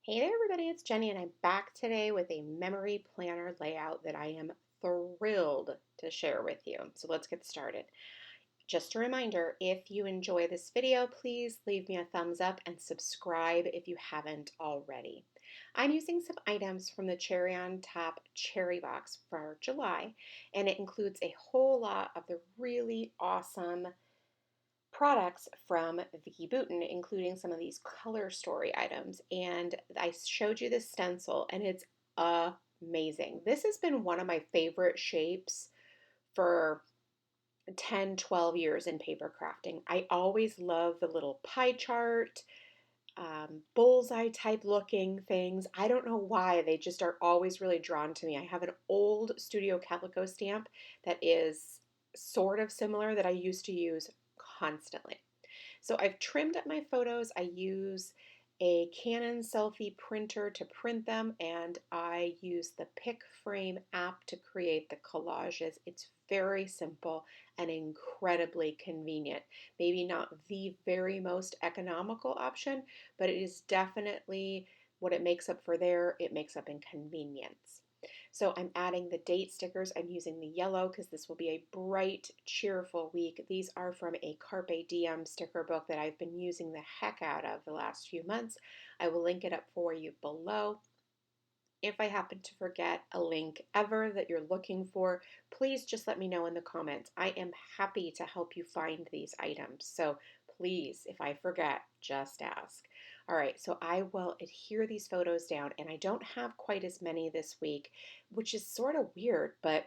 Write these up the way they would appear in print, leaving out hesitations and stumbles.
Hey there everybody, it's Jenny and I'm back today with a memory planner layout that I am thrilled to share with you. So let's get started. Just a reminder, if you enjoy this video, please leave me a thumbs up and subscribe if you haven't already. I'm using some items from the Cherry on Top Cherry Box for July, and it includes a whole lot of the really awesome products from Vicki Boutin, including some of these color story items. And I showed you this stencil, and it's amazing. This has been one of my favorite shapes for 10, 12 years in paper crafting. I always love the little pie chart, bullseye type looking things. I don't know why, they just are always really drawn to me. I have an old Studio Calico stamp that is sort of similar that I used to use constantly. So I've trimmed up my photos. I use a Canon selfie printer to print them, and I use the Pick Frame app to create the collages. It's very simple and incredibly convenient. Maybe not the very most economical option, but it is definitely what it makes up for there. It makes up in convenience. So I'm adding the date stickers. I'm using the yellow because this will be a bright, cheerful week. These are from a Carpe Diem sticker book that I've been using the heck out of the last few months. I will link it up for you below. If I happen to forget a link ever that you're looking for, please just let me know in the comments. I am happy to help you find these items. So please, if I forget, just ask. All right, so I will adhere these photos down, and I don't have quite as many this week, which is sort of weird, but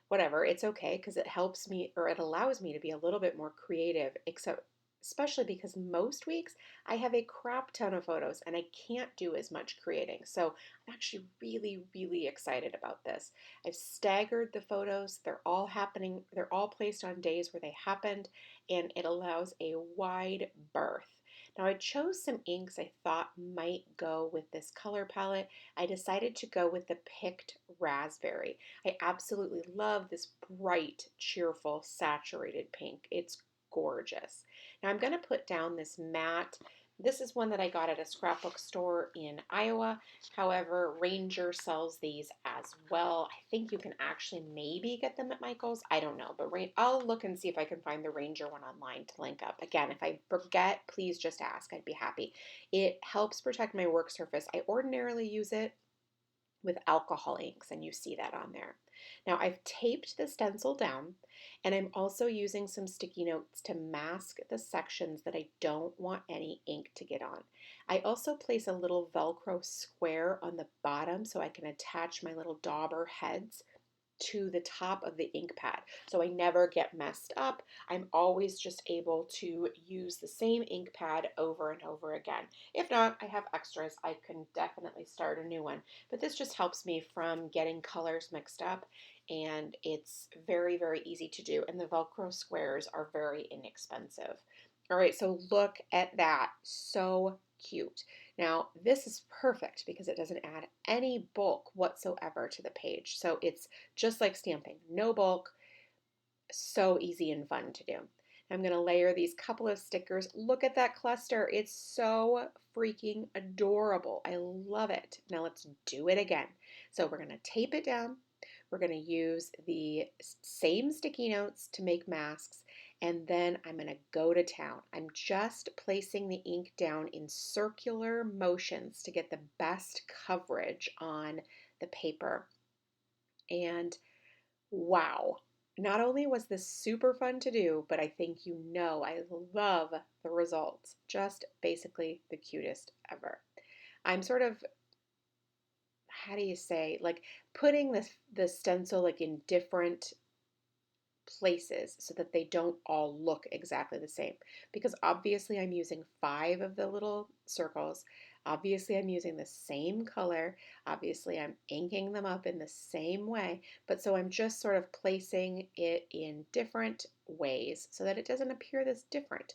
whatever, it's okay because it helps me, or it allows me to be a little bit more creative, except especially because most weeks I have a crap ton of photos and I can't do as much creating. So I'm actually really, really excited about this. I've staggered the photos. They're all happening, they're all placed on days where they happened, and it allows a wide berth. Now I chose some inks I thought might go with this color palette. I decided to go with the Picked Raspberry. I absolutely love this bright, cheerful, saturated pink. It's gorgeous. Now I'm going to put down this matte. This is one that I got at a scrapbook store in Iowa. However, Ranger sells these as well. I think you can actually maybe get them at Michael's. I don't know, but I'll look and see if I can find the Ranger one online to link up. Again, if I forget, please just ask. I'd be happy. It helps protect my work surface. I ordinarily use it with alcohol inks, and you see that on there. Now I've taped the stencil down, and I'm also using some sticky notes to mask the sections that I don't want any ink to get on. I also place a little Velcro square on the bottom so I can attach my little dauber heads to the top of the ink pad, so I never get messed up. I'm always just able to use the same ink pad over and over again. If not, I have extras. I can definitely start a new one, but this just helps me from getting colors mixed up, and it's very, very easy to do, and the Velcro squares are very inexpensive. All right, so look at that. So cute. Now, this is perfect because it doesn't add any bulk whatsoever to the page. So it's just like stamping, no bulk, so easy and fun to do. I'm going to layer these couple of stickers. Look at that cluster. It's so freaking adorable. I love it. Now let's do it again. So we're going to tape it down. We're going to use the same sticky notes to make masks, and then I'm going to go to town. I'm just placing the ink down in circular motions to get the best coverage on the paper. And wow, not only was this super fun to do, but I think you know I love the results. Just basically the cutest ever. I'm sort of, how do you say, like putting the stencil like in different places so that they don't all look exactly the same, because obviously I'm using 5 of the little circles. Obviously I'm using the same color. Obviously I'm inking them up in the same way, but so I'm just sort of placing it in different ways so that it doesn't appear this different.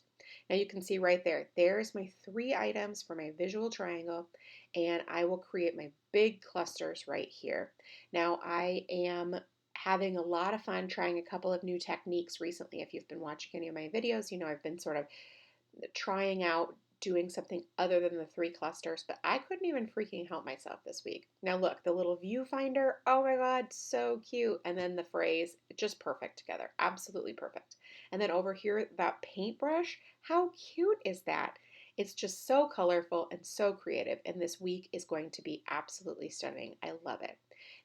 Now you can see right there, there's my 3 items for my visual triangle, and I will create my big clusters right here. Now I am having a lot of fun trying a couple of new techniques recently. If you've been watching any of my videos, you know I've been sort of trying out doing something other than the 3 clusters, but I couldn't even freaking help myself this week. Now look, the little viewfinder, oh my God, so cute. And then the phrase, just perfect together, absolutely perfect. And then over here, that paintbrush, how cute is that? It's just so colorful and so creative, and this week is going to be absolutely stunning. I love it.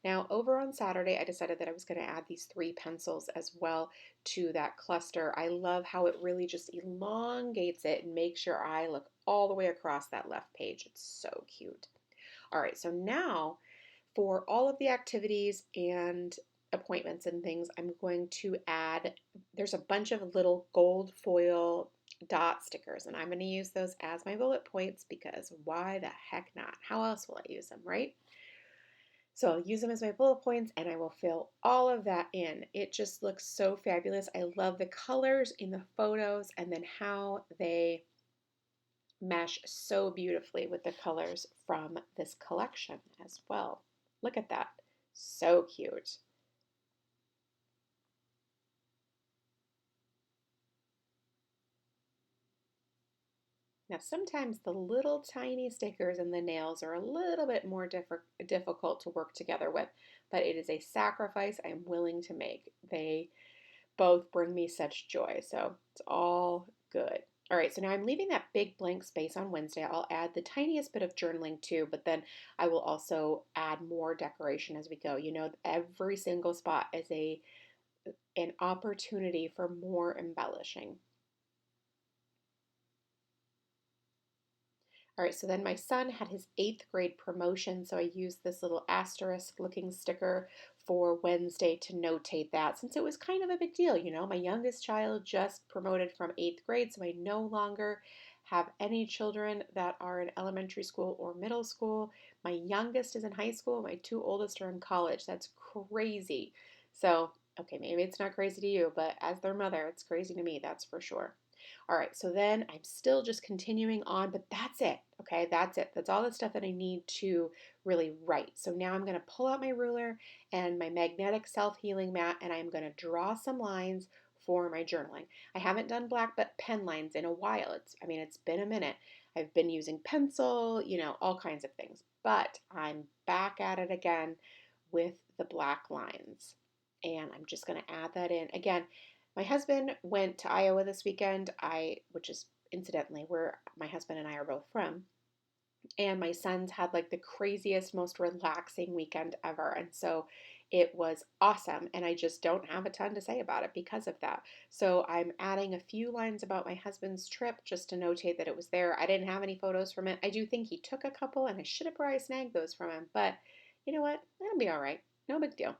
Now, over on Saturday, I decided that I was going to add these 3 pencils as well to that cluster. I love how it really just elongates it and makes your eye look all the way across that left page. It's so cute. All right, so now for all of the activities and appointments and things, I'm going to add, there's a bunch of little gold foil dot stickers, and I'm going to use those as my bullet points because why the heck not? How else will I use them, right? So I'll use them as my bullet points and I will fill all of that in. It just looks so fabulous. I love the colors in the photos and then how they mesh so beautifully with the colors from this collection as well. Look at that. So cute. Now, sometimes the little tiny stickers and the nails are a little bit more difficult to work together with, but it is a sacrifice I am willing to make. They both bring me such joy, so it's all good. All right, so now I'm leaving that big blank space on Wednesday. I'll add the tiniest bit of journaling too, but then I will also add more decoration as we go. You know, every single spot is an opportunity for more embellishing. All right, so then my son had his 8th grade promotion, so I used this little asterisk looking sticker for Wednesday to notate that since it was kind of a big deal. You know, my youngest child just promoted from 8th grade, so I no longer have any children that are in elementary school or middle school. My youngest is in high school, my 2 oldest are in college. That's crazy. So, okay, maybe it's not crazy to you, but as their mother, it's crazy to me, that's for sure. All right, so then I'm still just continuing on, but that's it. Okay, that's it. That's all the stuff that I need to really write. So now I'm going to pull out my ruler and my magnetic self-healing mat, and I'm going to draw some lines for my journaling. I haven't done black pen lines in a while. It's been a minute. I've been using pencil, you know, all kinds of things, but I'm back at it again with the black lines. And I'm just going to add that in. Again, my husband went to Iowa this weekend, which is incidentally where my husband and I are both from. And my sons had like the craziest, most relaxing weekend ever. And so it was awesome. And I just don't have a ton to say about it because of that. So I'm adding a few lines about my husband's trip just to notate that it was there. I didn't have any photos from it. I do think he took a couple and I should have probably snagged those from him. But you know what? That'll be all right. No big deal.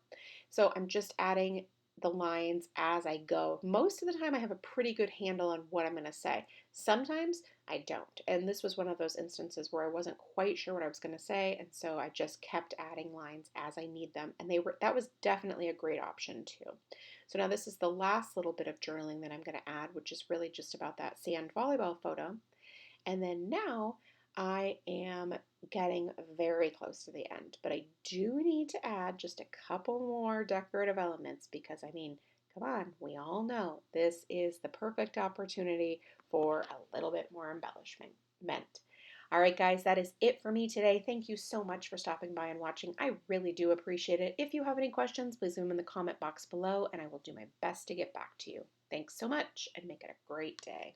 So I'm just adding the lines as I go. Most of the time I have a pretty good handle on what I'm going to say. Sometimes I don't. And this was one of those instances where I wasn't quite sure what I was going to say, and so I just kept adding lines as I need them. And that was definitely a great option too. So now this is the last little bit of journaling that I'm going to add, which is really just about that sand volleyball photo. And then now I am getting very close to the end, but I do need to add just a couple more decorative elements because, come on, we all know this is the perfect opportunity for a little bit more embellishment. All right, guys, that is it for me today. Thank you so much for stopping by and watching. I really do appreciate it. If you have any questions, please leave them in the comment box below, and I will do my best to get back to you. Thanks so much, and make it a great day.